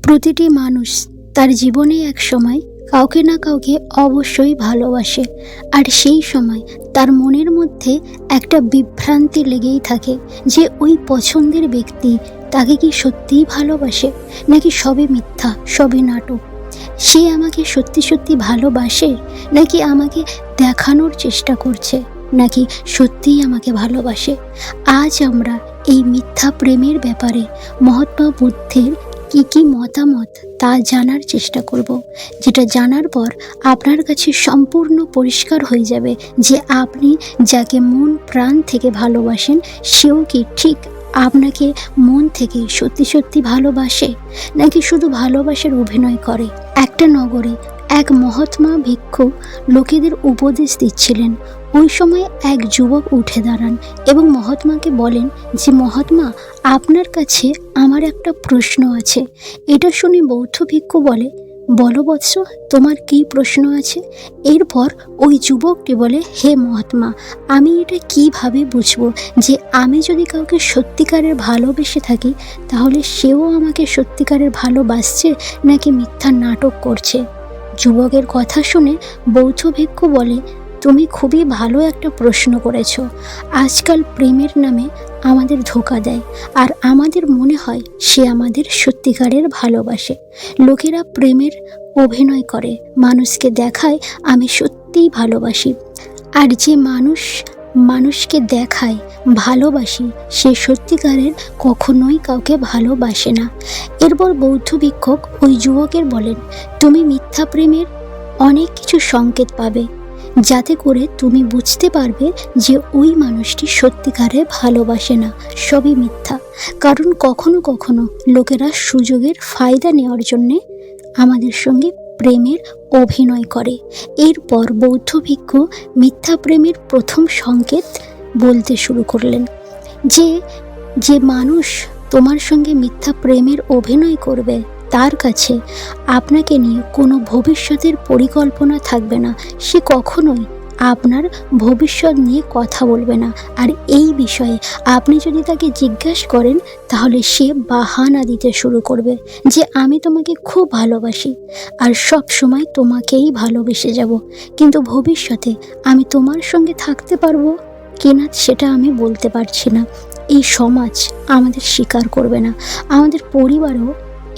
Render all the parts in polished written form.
প্রতিটি মানুষ তার জীবনে এক সময় কাউকে না কাউকে অবশ্যই ভালোবাসে, আর সেই সময় তার মনের মধ্যে একটা বিভ্রান্তি লেগেই থাকে যে ওই পছন্দের ব্যক্তি তাকে কি সত্যিই ভালোবাসে, নাকি সবই মিথ্যা, সবই নাটক। সে আমাকে সত্যি সত্যি ভালোবাসে, নাকি আমাকে দেখানোর চেষ্টা করছে, নাকি সত্যিই আমাকে ভালোবাসে। আজ আমরা এই মিথ্যা প্রেমের ব্যাপারে মহাত্মা বুদ্ধের কি মতামত তা জানার চেষ্টা করব, যেটা জানার পর আপনার কাছে সম্পূর্ণ পরিষ্কার হয়ে যাবে যে আপনি যাকে মন প্রাণ থেকে ভালোবাসেন সেও কি ঠিক আপনাকে মন থেকে সত্যি সত্যি ভালোবাসে, নাকি শুধু ভালোবাসার অভিনয় করে। একটা নগরে এক মহাত্মা ভিক্ষু লোকেদের উপদেশ দিচ্ছিলেন। ওই সময় এক যুবক উঠে দাঁড়ান এবং মহাত্মাকে বলেন যে, মহাত্মা, আপনার কাছে আমার একটা প্রশ্ন আছে। এটা শুনে বৌদ্ধ ভিক্ষু বলে, বলো বৎস, তোমার কী প্রশ্ন আছে? এরপর ওই যুবকটি বলে, হে মহাত্মা, আমি এটা কিভাবে বুঝবো যে আমি যদি কাউকে সত্যিকারের ভালোবেসে থাকি তাহলে সেও আমাকে সত্যিকারের ভালোবাসছে নাকি মিথ্যা নাটক করছে? যুবকের কথা শুনে বৌদ্ধ ভিক্ষু বলে, তুমি খুবই ভালো একটা প্রশ্ন করেছ। আজকাল প্রেমের নামে আমাদের ধোঁকা দেয়, আর আমাদের মনে হয় সে আমাদের সত্যিকারের ভালোবাসে। লোকেরা প্রেমের অভিনয় করে, মানুষকে দেখায় আমি সত্যিই ভালোবাসি। আর যে মানুষকে দেখায় ভালোবাসি সে সত্যিকারের কখনোই কাউকে ভালোবাসে না। এরপর বৌদ্ধ ভিক্ষুক ওই যুবকের বলেন, তুমি মিথ্যা প্রেমের অনেক কিছু সংকেত পাবে, যাতে করে তুমি বুঝতে পারবে যে ওই মানুষটি সত্যিকারে ভালোবাসে না, সবই মিথ্যা। কারণ কখনো কখনো লোকেরা সুযোগের ফায়দা নেওয়ার জন্যে আমাদের সঙ্গে প্রেমের অভিনয় করে। এরপর বৌদ্ধ ভিক্ষু মিথ্যা প্রেমের প্রথম সংকেত বলতে শুরু করলেন যে মানুষ তোমার সঙ্গে মিথ্যা প্রেমের অভিনয় করবে তার কাছে আপনাকে নিয়ে কোনো ভবিষ্যতের পরিকল্পনা থাকবে না। সে কখনোই আপনার ভবিষ্যৎ নিয়ে কথা বলবে না। আর এই বিষয়ে আপনি যদি তাকে জিজ্ঞাসা করেন তাহলে সে বাহানা দিতে শুরু করবে যে আমি তোমাকে খুব ভালোবাসি আর সব সময় তোমাকেই ভালোবেসে যাব, কিন্তু ভবিষ্যতে আমি তোমার সঙ্গে থাকতে পারবো কিনা সেটা আমি বলতে পারছি না। এই সমাজ আমাদের স্বীকার করবে না, আমাদের পরিবারও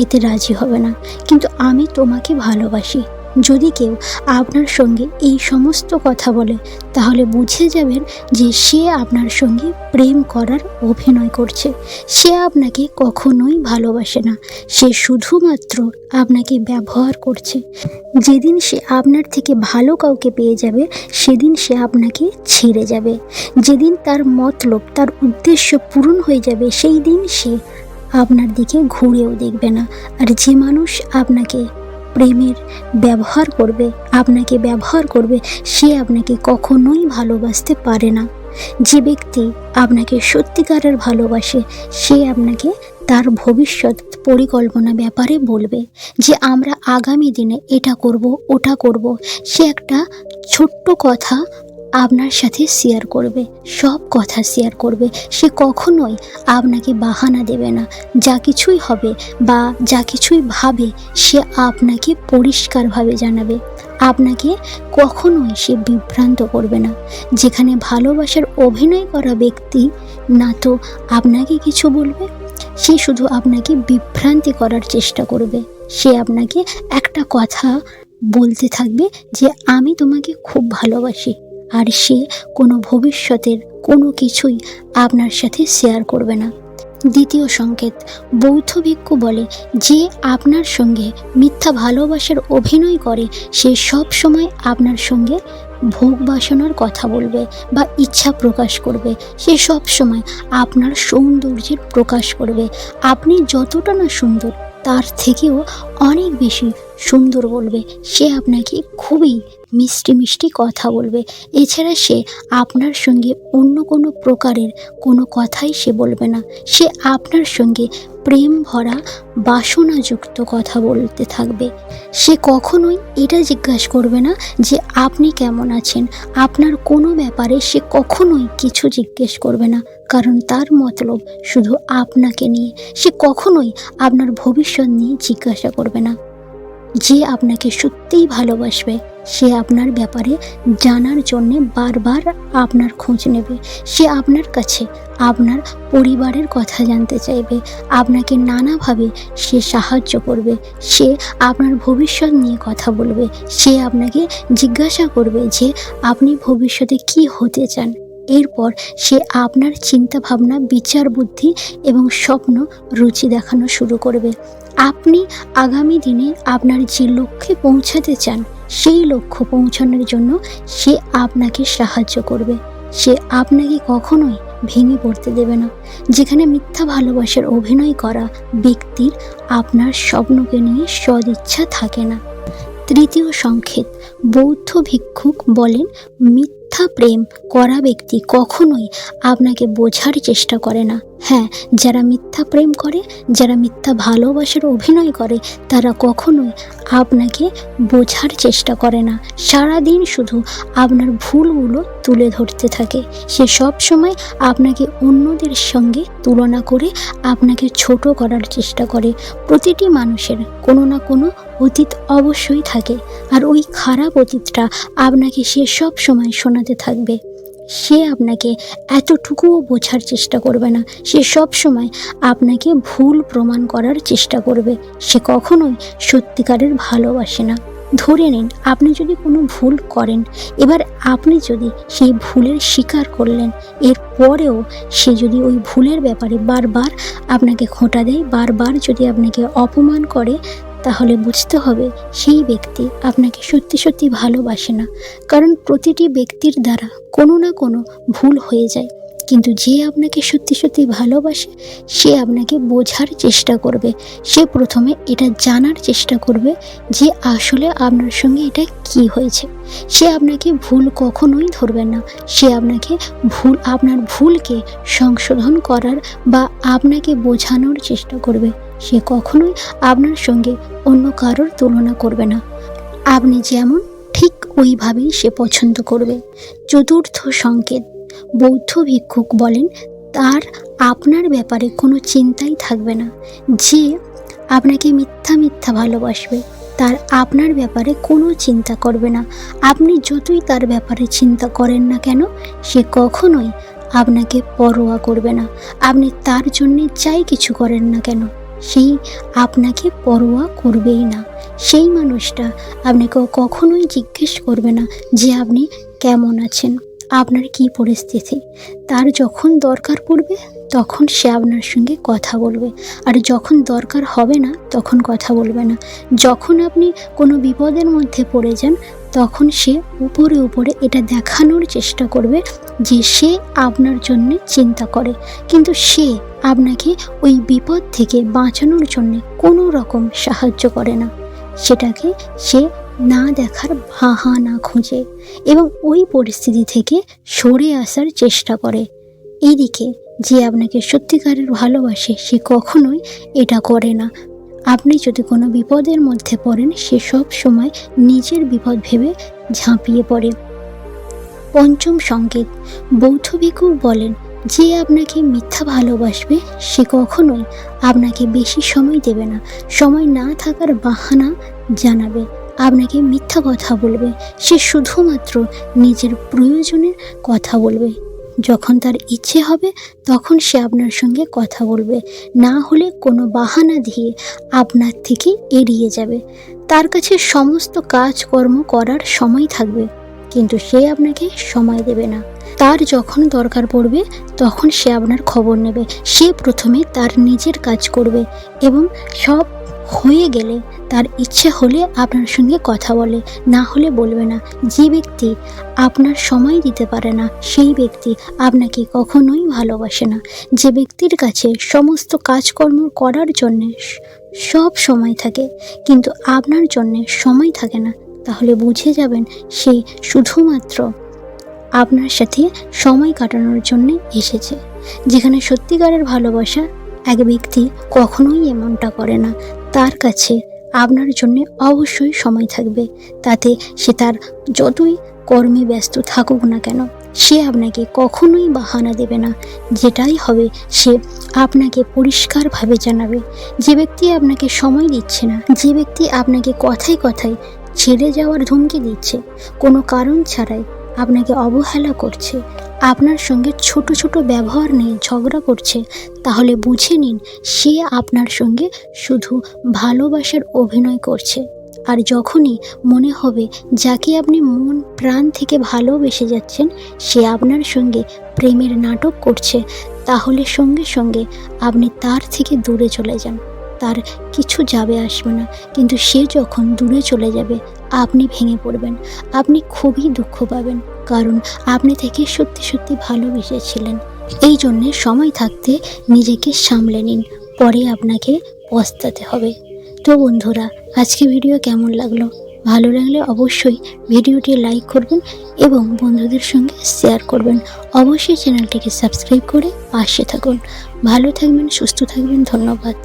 এতে রাজি হবে না, কিন্তু আমি তোমাকে ভালোবাসি। যদি কেউ আপনার সঙ্গে এই সমস্ত কথা বলে তাহলে বুঝে যাবেন যে সে আপনার সঙ্গে প্রেম করার অভিনয় করছে। সে আপনাকে কখনোই ভালোবাসে না, সে শুধুমাত্র আপনাকে ব্যবহার করছে। যেদিন সে আপনার থেকে ভালো কাউকে পেয়ে যাবে সেদিন সে আপনাকে ছেড়ে যাবে। যেদিন তার মতলব, তার উদ্দেশ্য পূরণ হয়ে যাবে সেই দিন সে আপনার দিকে ঘুরেও দেখবে না। আর যে মানুষ আপনাকে প্রেমের ব্যবহার করবে সে আপনাকে কখনোই ভালোবাসতে পারে না। যে ব্যক্তি আপনাকে সত্যিকারের ভালোবাসে সে আপনাকে তার ভবিষ্যৎ পরিকল্পনা ব্যাপারে বলবে যে আমরা আগামী দিনে এটা করব, ওটা করব। সে একটা ছোট্ট কথা আপনার সাথে শেয়ার করবে, সব কথা শেয়ার করবে। সে কখনোই আপনাকে বাহানা দেবে না। যা কিছুই হবে বা যা কিছুই ভাবে সে আপনাকে পরিষ্কারভাবে জানাবে। আপনাকে কখনোই সে বিভ্রান্ত করবে না। যেখানে ভালোবাসার অভিনয় করা ব্যক্তি না তো আপনাকে কিছু বলবে, সে শুধু আপনাকে বিভ্রান্তি করার চেষ্টা করবে। সে আপনাকে একটা কথা বলতে থাকবে যে আমি তোমাকে খুব ভালোবাসি, আর সে কোনো ভবিষ্যতের কোনো কিছুই আপনার সাথে শেয়ার করবে না। দ্বিতীয় সংকেত, বৌদ্ধ ভিক্ষু বলে যে আপনার সঙ্গে মিথ্যা ভালোবাসার অভিনয় করে সে সব সময় আপনার সঙ্গে ভোগ বাসনার কথা বলবে বা ইচ্ছা প্রকাশ করবে। সে সব সময় আপনার সৌন্দর্যের প্রকাশ করবে। আপনি যতটা না সুন্দর তার থেকেও অনেক বেশি সুন্দর বলবে। সে আপনাকে খুবই মিষ্টি মিষ্টি কথা বলবে। এছাড়া সে আপনার সঙ্গে অন্য কোনো প্রকারের কোনো কথাই সে বলবে না। সে আপনার সঙ্গে প্রেম ভরা বাসনাযুক্ত কথা বলতে থাকবে। সে কখনোই এটা জিজ্ঞাসা করবে না যে আপনি কেমন আছেন। আপনার কোনো ব্যাপারে সে কখনোই কিছু জিজ্ঞেস করবে না, কারণ তার মতলব শুধু আপনাকে নিয়ে। সে কখনোই আপনার ভবিষ্যৎ নিয়ে জিজ্ঞাসা করবে না। যে আপনাকে সত্যিই ভালোবাসবে সে আপনার ব্যাপারে জানার জন্যে বারবার আপনার খোঁজ নেবে। সে আপনার কাছে আপনার পরিবারের কথা জানতে চাইবে, আপনাকে নানাভাবে সে সাহায্য করবে। সে আপনার ভবিষ্যৎ নিয়ে কথা বলবে। সে আপনাকে জিজ্ঞাসা করবে যে আপনি ভবিষ্যতে কি হতে চান। এরপর সে আপনার চিন্তা ভাবনা, বিচার বুদ্ধি এবং স্বপ্ন রুচি দেখানো শুরু করবে। আপনি আগামী দিনে আপনার যে লক্ষ্যে পৌঁছাতে চান সেই লক্ষ্য পৌঁছানোর জন্য সে আপনাকে সাহায্য করবে। সে আপনাকে কখনোই ভেঙে পড়তে দেবে না। যেখানে মিথ্যা ভালোবাসার অভিনয় করা ব্যক্তির আপনার স্বপ্নকে নিয়ে সদিচ্ছা থাকে না। তৃতীয় সংকেত, বৌদ্ধ ভিক্ষুক বলেন মিথ্যা প্রেম করা ব্যক্তি কখনোই আপনাকে বোঝার চেষ্টা করে না। হ্যাঁ, যারা মিথ্যা প্রেম করে, যারা মিথ্যা ভালোবাসার অভিনয় করে, তারা কখনোই আপনাকে বোঝার চেষ্টা করে না। সারাদিন শুধু আপনার ভুলগুলো তুলে ধরতে থাকে। সে সব সময় আপনাকে অন্যদের সঙ্গে তুলনা করে আপনাকে ছোট করার চেষ্টা করে। প্রতিটি মানুষের কোনো না কোনো অতীত অবশ্যই থাকে, আর ওই খারাপ অতীতটা আপনাকে সে সব সময় শোনাতে থাকবে। সে আপনাকে এতটুকুও বোঝার চেষ্টা করবে না। সে সব সময় আপনাকে ভুল প্রমাণ করার চেষ্টা করবে। সে কখনোই সত্যিকারের ভালোবাসে না। ধরে নিন আপনি যদি কোনো ভুল করেন, এবার আপনি যদি সেই ভুলের স্বীকার করলেন, এর পরেও সে যদি ওই ভুলের ব্যাপারে বারবার আপনাকে খোঁটা দেয়, বারবার যদি আপনাকে অপমান করে, তাহলে বুঝতে হবে সেই ব্যক্তি আপনাকে সত্যি সত্যি ভালোবাসে না। কারণ প্রতিটি ব্যক্তির দ্বারা কোনো না কোনো ভুল হয়ে যায়, কিন্তু যে আপনাকে সত্যি সত্যি ভালোবাসে সে আপনাকে বোঝার চেষ্টা করবে। সে প্রথমে এটা জানার চেষ্টা করবে যে আসলে আপনার সঙ্গে এটা কি হয়েছে। সে আপনাকে ভুল কখনোই ধরবে না। সে আপনাকে আপনার ভুলকে সংশোধন করার বা আপনাকে বোঝানোর চেষ্টা করবে। সে কখনোই আপনার সঙ্গে অন্য কারোর তুলনা করবে না। আপনি যেমন ঠিক ওইভাবেই সে পছন্দ করবে। চতুর্থ সংকেত, বৌদ্ধ ভিক্ষুক বলেন তার আপনার ব্যাপারে কোনো চিন্তাই থাকবে না। যে আপনাকে মিথ্যা মিথ্যা ভালোবাসবে তার আপনার ব্যাপারে কোনো চিন্তা করবে না। আপনি যতই তার ব্যাপারে চিন্তা করেন না কেন, সে কখনোই আপনাকে পরোয়া করবে না। আপনি তার জন্যে যাই কিছু করেন না কেন, সেই আপনাকে পরোয়া করবেই না। সেই মানুষটা আপনাকে কখনোই জিজ্ঞেস করবে না যে আপনি কেমন আছেন, আপনার কি পরিস্থিতি। তার যখন দরকার পড়বে তখন সে আপনার সঙ্গে কথা বলবে, আর যখন দরকার হবে না তখন কথা বলবে না। যখন আপনি কোনো বিপদের মধ্যে পড়ে যান তখন সে উপরে উপরে এটা দেখানোর চেষ্টা করবে যে সে আপনার জন্যে চিন্তা করে, কিন্তু সে আপনাকে ওই বিপদ থেকে বাঁচানোর জন্যে কোনো রকম সাহায্য করে না। সেটাকে সে না দেখার বাহানা খুঁজে এবং ওই পরিস্থিতি থেকে সরে আসার চেষ্টা করে। এইদিকে যে আপনাকে সত্যিকারের ভালোবাসে সে কখনোই এটা করে না। আপনি যদি কোনো বিপদের মধ্যে পড়েন সে সব সময় নিজের বিপদ ভেবে ঝাঁপিয়ে পড়ে। পঞ্চম সংকেত, বৌদ্ধ ভিক্ষুক বলেন যে আপনাকে মিথ্যা ভালোবাসবে সে কখনোই আপনাকে বেশি সময় দেবে না। সময় না থাকার বাহানা জানাবে, আপনাকে মিথ্যা কথা বলবে। সে শুধুমাত্র নিজের প্রয়োজনের কথা বলবে। যখন তার ইচ্ছে হবে তখন সে আপনার সঙ্গে কথা বলবে, না হলে কোনো বাহানা দিয়ে আপনার থেকে এড়িয়ে যাবে। তার কাছে সমস্ত কাজকর্ম করার সময় থাকবে, কিন্তু সে আপনাকে সময় দেবে না। তার যখন দরকার পড়বে তখন সে আপনার খবর নেবে। সে প্রথমে তার নিজের কাজ করবে এবং সব হয়ে গেলে তার ইচ্ছে হলে আপনার সঙ্গে কথা বলে, না হলে বলবে না। যে ব্যক্তি আপনার সময় দিতে পারে না সেই ব্যক্তি আপনাকে কখনোই ভালোবাসে না। যে ব্যক্তির কাছে সমস্ত কাজকর্ম করার জন্যে সব সময় থাকে কিন্তু আপনার জন্যে সময় থাকে না, তাহলে বুঝে যাবেন সে শুধুমাত্র আপনার সাথে সময় কাটানোর জন্যে এসেছে। যেখানে সত্যিকারের ভালোবাসা এক ব্যক্তি কখনোই এমনটা করে না। তার কাছে আপনার জন্য অবশ্যই সময় থাকবে, তাতে সে তার যতই কর্মে ব্যস্ত থাকুক না কেন, সে আপনাকে কখনোই বাহানা দেবে না। যেটাই হবে সে আপনাকে পরিষ্কারভাবে জানাবে। যে ব্যক্তি আপনাকে সময় দিচ্ছে না, যে ব্যক্তি আপনাকে কথায় কথায় ছেড়ে যাওয়ার ধমকি দিচ্ছে, কোনো কারণ ছাড়াই আপনাকে অবহেলা করছে, আপনার সঙ্গে ছোট ছোট ব্যবহার নিয়ে ঝগড়া করছে, তাহলে বুঝে নিন সে আপনার সঙ্গে শুধু ভালোবাসার অভিনয় করছে। আর যখনই মনে হবে যাকে আপনি মন প্রাণ থেকে ভালোবেসে যাচ্ছেন সে আপনার সঙ্গে প্রেমের নাটক করছে, তাহলে সঙ্গে সঙ্গে আপনি তার থেকে দূরে চলে যান। তার কিছু যাবে আসবে না, কিন্তু সে যখন দূরে চলে যাবে আপনি ভেঙে পড়বেন, আপনি খুবই দুঃখ পাবেন, কারণ আপনি থেকে সত্যি সত্যি ভালোবেসেছিলেন। এই জন্যে সময় থাকতে নিজেকে সামলে নিন, পরে আপনাকে পস্তাতে হবে। তো বন্ধুরা, আজকে ভিডিও কেমন লাগলো? ভালো লাগলে অবশ্যই ভিডিওটি লাইক করবেন এবং বন্ধুদের সঙ্গে শেয়ার করবেন। অবশ্যই চ্যানেলটিকে সাবস্ক্রাইব করে পাশে থাকুন। ভালো থাকবেন, সুস্থ থাকবেন। ধন্যবাদ।